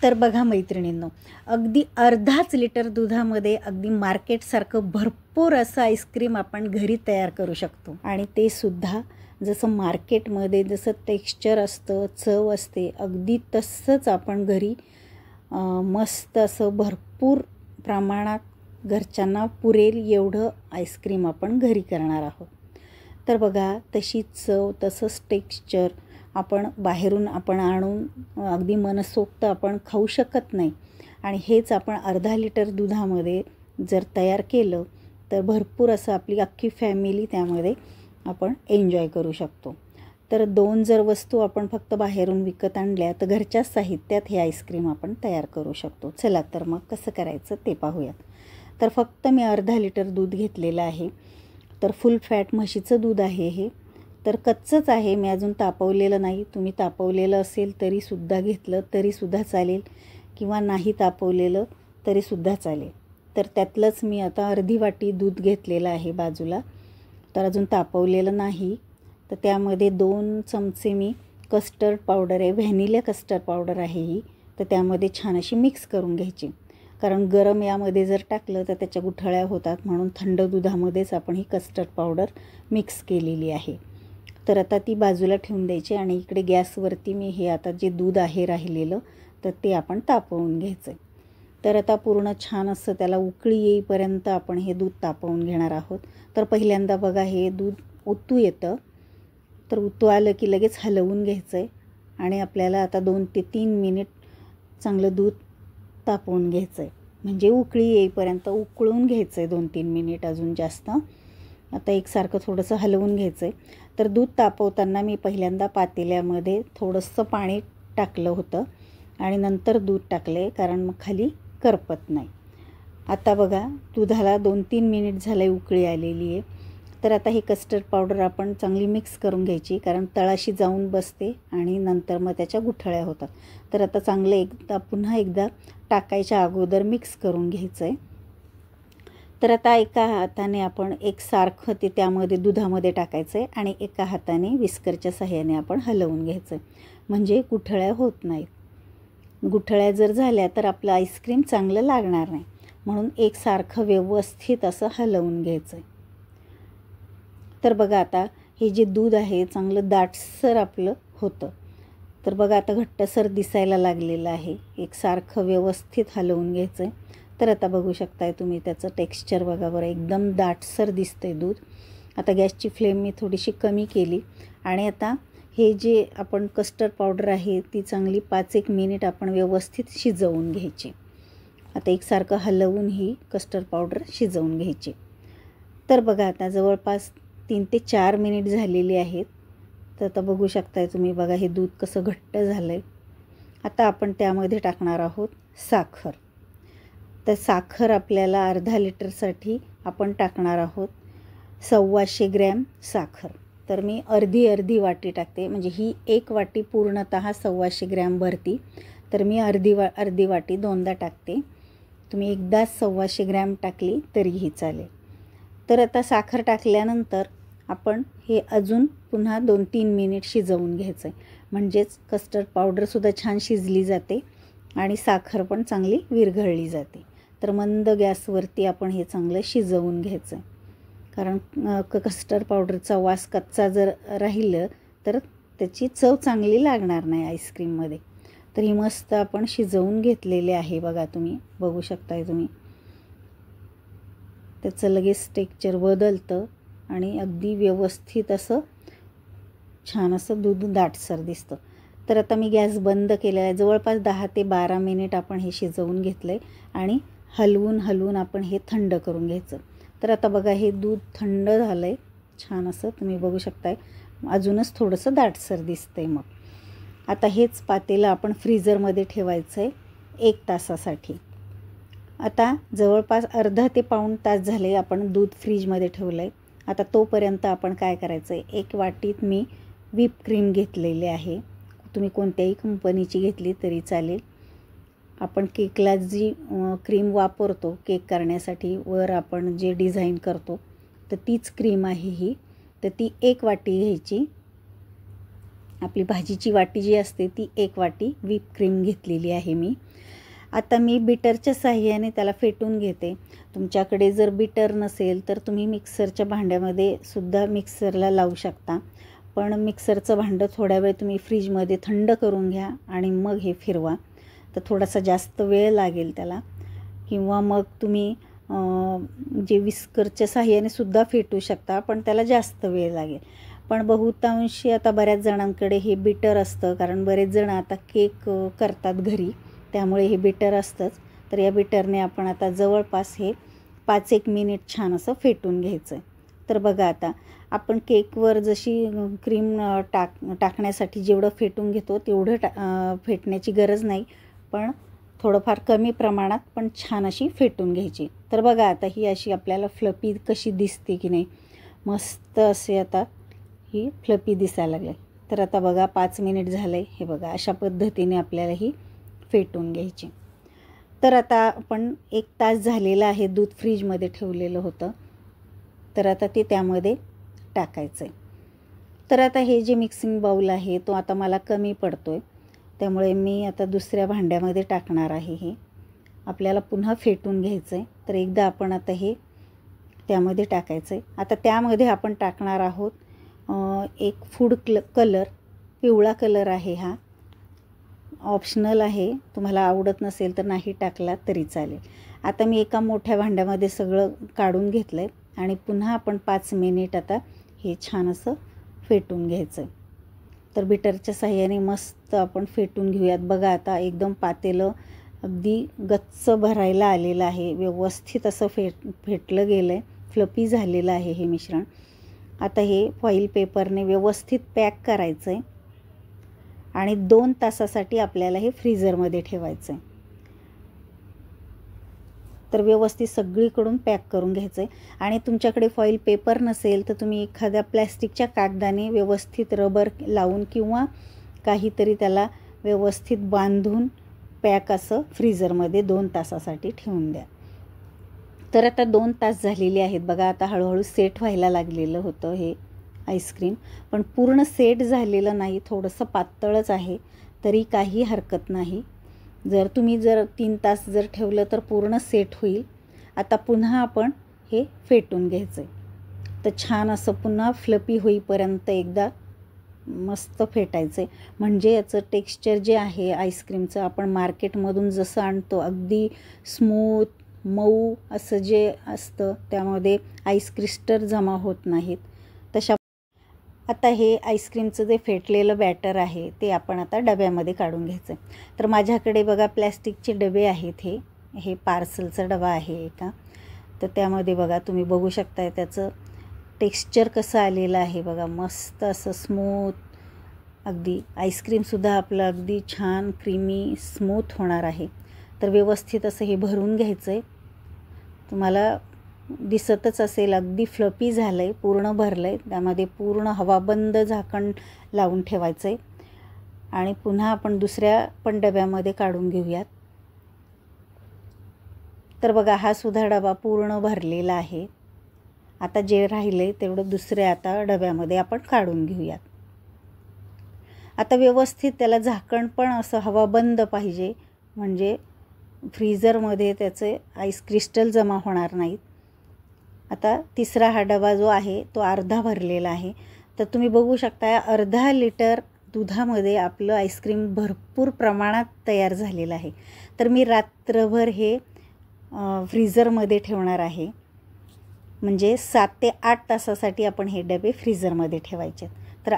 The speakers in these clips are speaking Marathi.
तर बघा मैत्रिणींनो, अगदी अर्धाच लिटर दुधामध्ये अगदी मार्केटसारखं भरपूर असं आईस्क्रीम आपण घरी तयार करू शकतो. आणि ते सुद्धा जसं मार्केटमध्ये जसं टेक्स्चर असतं, चव असते, अगदी तसंच आपण घरी मस्त असं भरपूर प्रमाणात घरच्यांना पुरेल एवढं आईस्क्रीम आपण घरी करणार आहोत. तर बघा, तशी चव, तसंच टेक्स्चर आपण बाहेरून आणून अगदी मनसोक्त आपण खाऊ शकत नाही. आणि हेच आपण अर्धा लिटर दुधामध्ये जर तयार केलं तर भरपूर असं आपली अख्खी फॅमिली त्यामध्ये आपण एन्जॉय करू शकतो. तर 2 जर वस्तू आपण फक्त बाहेरून विकत आणल्या तर घरच्याच साहित्यात हे आईस्क्रीम आपण तयार करू शकतो. चला तर मग कसं करायचं ते पाहूयात. तर फक्त मी अर्धा लिटर दूध घेतलेलं आहे. तर फुल फॅट म्हशीचं दूध आहे हे. तर कच्चंच आहे, मी अजून तापवलेलं नाही. तुम्ही तापवलेलं असेल तरीसुद्धा घेतलं तरीसुद्धा चालेल, किंवा नाही तापवलेलं तरीसुद्धा चालेल. तर त्यातलंच मी आता अर्धी वाटी दूध घेतलेलं आहे बाजूला. तर अजून तापवलेलं नाही. तर त्यामध्ये 2 चमचे मी कस्टर्ड पावडर आहे, व्हॅनिला कस्टर्ड पावडर आहे ही. तर त्यामध्ये छान अशी मिक्स करून घ्यायची. कारण गरम यामध्ये जर टाकलं तर त्याच्या गुठळ्या होतात, म्हणून थंड दुधामध्येच आपण ही कस्टर्ड पावडर मिक्स केलेली आहे. तर आता ती बाजूला ठेवून द्यायची. आणि इकडे गॅसवरती मी हे आता जे दूध आहे राहिलेलं तर ते आपण तापवून घ्यायचं. तर आता पूर्ण छान असं त्याला उकळी येईपर्यंत आपण हे दूध तापवून घेणार आहोत. तर पहिल्यांदा बघा, हे दूध उतू येतं. तर उतू आलं की लगेच हलवून घ्यायचं आहे. आणि आपल्याला आता 2 ते 3 मिनिट चांगलं दूध तापवून घ्यायचं आहे. म्हणजे उकळी येईपर्यंत उकळून घ्यायचं आहे 2-3 मिनिट अजून जास्त. आता एकसारखं थोडंसं हलवून घ्यायचं आहे. तर दूध तापवताना मी पहिल्यांदा पातेल्यामध्ये थोडंसं पाणी टाकलं होतं आणि नंतर दूध टाकले, कारण मग खाली करपत नाही. आता बघा, दुधाला 2-3 मिनिट झाले उकळी आलेली आहे. तर आता ही कस्टर्ड पावडर आपण चांगली मिक्स करून घ्यायची, कारण तळाशी जाऊन बसते आणि नंतर मग त्याच्या गुठळ्या होतात. तर आता चांगलं पुन्हा एकदा टाकायच्या अगोदर मिक्स करून घ्यायचं आहे. तर आता एका हाताने आपण एकसारखं ते त्यामध्ये दुधामध्ये टाकायचं आहे आणि एका हाताने विस्करच्या सहाय्याने आपण हलवून घ्यायचं आहे, म्हणजे गुठळ्या होत नाहीत. गुठळ्या जर झाल्या तर आपलं आईस्क्रीम चांगलं लागणार नाही, म्हणून एकसारखं व्यवस्थित असं हलवून घ्यायचं आहे. तर बघा, आता हे जे दूध आहे चांगलं दाटसर आपलं होतं. तर बघा, आता घट्टसर दिसायला लागलेलं आहे. एकसारखं व्यवस्थित हलवून घ्यायचं आहे. तर आता बघू शकताय तुम्ही त्याचं टेक्स्चर बघा बरं, एकदम दाटसर दिसतंय दूध. आता गॅसची फ्लेम मी थोडीशी कमी केली आणि आता हे जे आपण कस्टर्ड पावडर आहे ती चांगली 5-1 मिनिट आपण व्यवस्थित शिजवून घ्यायची. आता एकसारखं हलवून ही कस्टर्ड पावडर शिजवून घ्यायची. तर बघा, आता जवळपास 3 ते 4 मिनिट झालेली आहेत. तर आता बघू शकताय तुम्ही, बघा हे दूध कसं घट्ट झालं आहे. आता आपण त्यामध्ये टाकणार आहोत साखर. तर साखर आपल्याला अर्धा लिटरसाठी आपण टाकणार आहोत 125 ग्रॅम साखर. तर मी अर्धी वाटी टाकते, म्हणजे ही 1 वाटी पूर्णतः 125 ग्रॅम भरती. तर मी अर्धी वाटी 2दा टाकते. तुम्ही एकदाच 125 ग्रॅम टाकली तरीही चालेल. तर आता साखर टाकल्यानंतर आपण हे अजून पुन्हा 2-3 मिनिट शिजवून घ्यायचं आहे, म्हणजेच कस्टर्ड पावडरसुद्धा छान शिजली जाते आणि साखर पण चांगली विरघळली जाते. तर मंद गॅसवरती आपण हे चांगलं शिजवून घ्यायचं आहे, कारण कस्टर्ड पावडरचा वास कच्चा जर राहिलं तर त्याची चव चांगली लागणार नाही आईस्क्रीममध्ये. तर ही मस्त आपण शिजवून घेतलेले आहे. बघा, तुम्ही बघू शकताय तुम्ही, त्याचं लगेच टेक्स्चर बदलतं आणि अगदी व्यवस्थित असं छान असं दूध दाटसर दिसतं. तर आता मी गॅस बंद केलेला आहे. जवळपास 10 ते 12 मिनिट आपण हे शिजवून घेतलं आहे आणि हलवून आपण हे थंड करून घ्यायचं. तर आता बघा, हे दूध थंड झालं आहे छान असं, तुम्ही बघू शकताय. अजूनच थोडंसं दाटसर दिसतं आहे. मग आता हेच पातेलं आपण फ्रीझरमध्ये ठेवायचं आहे 1 तासासाठी. आता जवळपास अर्धा ते पाऊण तास झाले आपण दूध फ्रीजमध्ये ठेवलं आहे. आता तोपर्यंत आपण काय करायचं आहे, 1 वाटीत मी व्हिप क्रीम घेतलेली आहे. तुम्ही कोणत्याही कंपनीची घेतली तरी चालेल. आपण केकला जी क्रीम वापरतो केक करण्यासाठी, वर आपण जे डिझाईन करतो, तर तीच क्रीम आहे ही. तर ती 1 वाटी घ्यायची आपली भाजीची वाटी जी असते ती 1 वाटी व्हिप क्रीम घेतलेली आहे मी. आता मी बीटरच्या साहाय्याने त्याला फेटून घेते. तुमच्याकडे जर बीटर नसेल तर तुम्ही मिक्सरच्या भांड्यामध्ये सुद्धा मिक्सरला लावू शकता. पण मिक्सरचं भांडं थोड्या वेळ तुम्ही फ्रीजमध्ये थंड करून घ्या आणि मग हे फिरवा. तर थोडासा जास्त वेळ लागेल त्याला. किंवा मग तुम्ही जे विस्करच्या साहाय्याने सुद्धा फेटू शकता, पण त्याला जास्त वेळ लागेल. पण बहुतांशी आता बऱ्याच जणांकडे हे बीटर असतं, कारण बरेच जण आता केक करतात घरी, त्यामुळे हे बीटर असतंच. तर या बीटरने आपण आता जवळपास हे 5-1 मिनिट छान असं फेटून घ्यायचं आहे. तर बघा आता आपण केकवर जशी क्रीम टाकण्यासाठी जेवढं फेटून घेतो तेवढं फेटण्याची गरज नाही, पण थोडंफार कमी प्रमाणात पण छान अशी फेटून घ्यायची. तर बघा आता ही अशी आपल्याला फ्लपी कशी दिसते की नाही, मस्त असे आता ही फ्लपी दिसायला लागले. तर आता बघा 5 मिनिट झाले. हे बघा अशा पद्धतीने आपल्याला ही फेटून घ्यायची. तर आता आपण 1 तास झालेला आहे, दूध फ्रीजमध्ये ठेवलेलं होतं. तर आता ते त्यामध्ये टाकायचं आहे. तर आता हे जे मिक्सिंग बाऊल आहे तो आता मला कमी पडतो आहे, त्यामुळे मी आता दुसऱ्या भांड्यामध्ये टाकणार आहे. हे आपल्याला पुन्हा फेटून घ्यायचं आहे. तर एकदा आपण आता हे त्यामध्ये टाकायचं आहे. आता त्यामध्ये आपण टाकणार आहोत एक फूड कलर, पिवळा कलर आहे हा, ऑप्शनल आहे. तुम्हाला आवडत नसेल तर नाही टाकला तरी चालेल. आता मी एका मोठ्या भांड्यामध्ये सगळं काढून घेतलं आहे आणि पुन्हा आपण 5 मिनिट आता हे छान असं फेटून घ्यायचं आहे. तर बीटरच्या साहाय्याने मस्त आपण फेटून घेऊयात. बघा आता एकदम पातेलं अगदी गच्च भरायला आलेलं आहे, व्यवस्थित असं फेटलं गेलं आहे, फ्लपी झालेलं आहे हे मिश्रण. आता हे फॉईल पेपरने व्यवस्थित पॅक करायचं आहे आणि 2 तासासाठी आपल्याला हे फ्रीझरमध्ये ठेवायचं आहे. तर व्यवस्थित सगळीकडून पॅक करून घ्यायचं आहे. आणि तुमच्याकडे फॉईल पेपर नसेल तर तुम्ही एखाद्या प्लॅस्टिकच्या कागदाने व्यवस्थित रबर लावून किंवा काहीतरी त्याला व्यवस्थित बांधून पॅक असं फ्रीझरमध्ये 2 तासासाठी ठेवून द्या. तर आता 2 तास झालेले आहेत. बघा आता हळूहळू सेट व्हायला लागलेलं होतं हे आईस्क्रीम, पण पूर्ण सेट झालेलं नाही, थोडंसं पातळच आहे, तरी काही हरकत नाही. जर तुम्ही 3 तास जर ठेवलं तर पूर्ण सेट होईल. आता पुन्हा आपण हे फेटून घ्यायचं आहे. तर छान असं पुन्हा फ्लपी होईपर्यंत एकदा मस्त फेटायचं आहे. म्हणजे याचं टेक्स्चर जे आहे आईस्क्रीमचं आपण मार्केटमधून जसं आणतो अगदी स्मूथ मऊ असं जे असतं, त्यामध्ये आईस क्रिस्टल जमा होत नाहीत तशा. आता हे आईस्क्रीमचं जे फेटलेलं बॅटर आहे ते आपण आता डब्यामध्ये काढून घ्यायचं आहे. तर माझ्याकडे बघा प्लॅस्टिकचे डबे आहेत. हे पार्सलचा डबा आहे एका. तर त्यामध्ये बघा तुम्ही बघू शकताय त्याचं टेक्स्चर कसं आलेलं आहे. बघा मस्त असं स्मूथ, अगदी आईस्क्रीमसुद्धा आपलं अगदी छान क्रीमी स्मूथ होणार आहे. तर व्यवस्थित असं हे भरून घ्यायचं आहे. तुम्हाला दिसतच असेल अगदी फ्लपी झालं आहे, पूर्ण भरलं आहे. त्यामध्ये पूर्ण हवाबंद झाकण लावून ठेवायचं आहे आणि पुन्हा आपण दुसऱ्या पण डब्यामध्ये काढून घेऊयात. तर बघा हा सुद्धा डबा पूर्ण भरलेला आहे. आता जे राहिले तेवढं दुसऱ्या आता डब्यामध्ये आपण काढून घेऊयात. आता व्यवस्थित त्याला झाकण पण असं हवाबंद पाहिजे, म्हणजे फ्रीझरमध्ये त्याचे आईस क्रिस्टल जमा होणार नाहीत. आता तिसरा हा डबा जो आहे तो अर्धा भरलेला आहे. तर तुम्ही बघू शकता अर्धा लिटर दुधामध्ये आपलं आईस्क्रीम भरपूर प्रमाणात तयार झालेलं आहे. तर मी रात्रभर हे फ्रीझरमध्ये ठेवणार आहे. म्हणजे 7 ते 8 तासासाठी आपण हे डबे फ्रीझरमध्ये ठेवायचे. तर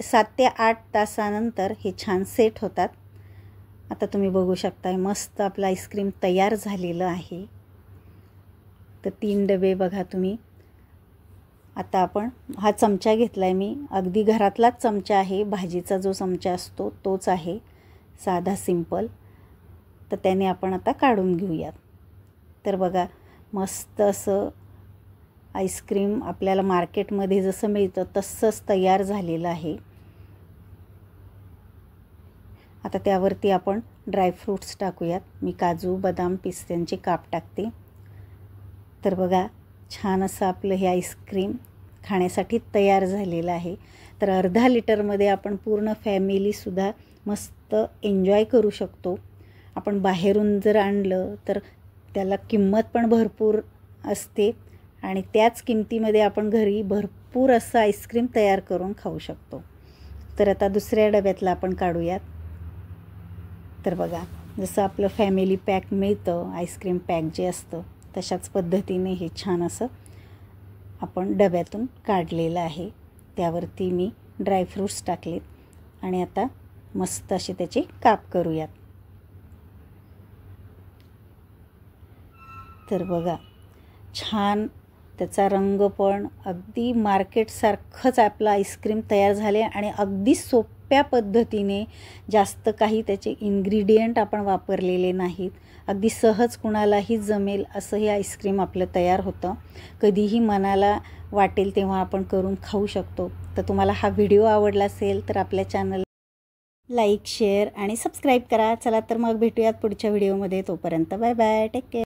7 ते 8 तासानंतर हे छान सेट होतात. आता तुम्ही बघू शकता मस्त आपलं आईस्क्रीम तयार झालेलं आहे. तर 3 डबे बघा तुम्ही. आता आपण हा चमचा घेतला आहे मी, अगदी घरातलाच चमचा आहे, भाजीचा जो चमचा असतो तोच आहे, साधा सिंपल. तर त्याने आपण आता काढून घेऊयात. तर बघा मस्त असं आईस्क्रीम आपल्याला मार्केटमध्ये जसं मिळतं तसंच तयार झालेलं आहे. आता त्यावरती आपण ड्रायफ्रूट्स टाकूयात. मी काजू, बदाम, पिस्त्यांचे काप टाकते. तर बघा छान असं आपलं हे आईस्क्रीम खाण्यासाठी तयार झालेलं आहे. तर अर्धा लिटरमध्ये आपण पूर्ण फॅमिलीसुद्धा मस्त एन्जॉय करू शकतो. आपण बाहेरून जर आणलं तर त्याला किंमत पण भरपूर असते आणि त्याच किमतीमध्ये आपण घरी भरपूर असं आईस्क्रीम तयार करून खाऊ शकतो. तर आता दुसऱ्या डब्यातला आपण काढूयात. तर बघा, जसं आपलं फॅमिली पॅक मिळतं, आईस्क्रीम पॅक जे असतं, तशाच पद्धतीने हे छान असं आपण डब्यातून काढलेलं आहे. त्यावरती मी ड्रायफ्रूट्स टाकलेत आणि आता मस्त असे त्याचे काप करूयात. तर बघा, छान त्याचा रंग पण अगदी मार्केटसारखंच आपलं आईस्क्रीम तयार झाले आणि अगदी सोप्या पद्धतीने, जास्त काही त्याचे इन्ग्रेडियंट आपण वापरलेले नाहीत. अगदी सहज कुणालाही जमेल असं हे आईस्क्रीम आपलं तयार होतं. कधीही मनाला वाटेल तेव्हा आपण करून खाऊ शकतो. तर तुम्हाला हा व्हिडिओ आवडला असेल तर आपल्या चॅनल लाईक, शेअर आणि सबस्क्राईब करा. चला तर मग भेटूयात पुढच्या व्हिडिओमध्ये. तोपर्यंत बाय बाय, टेक केअर.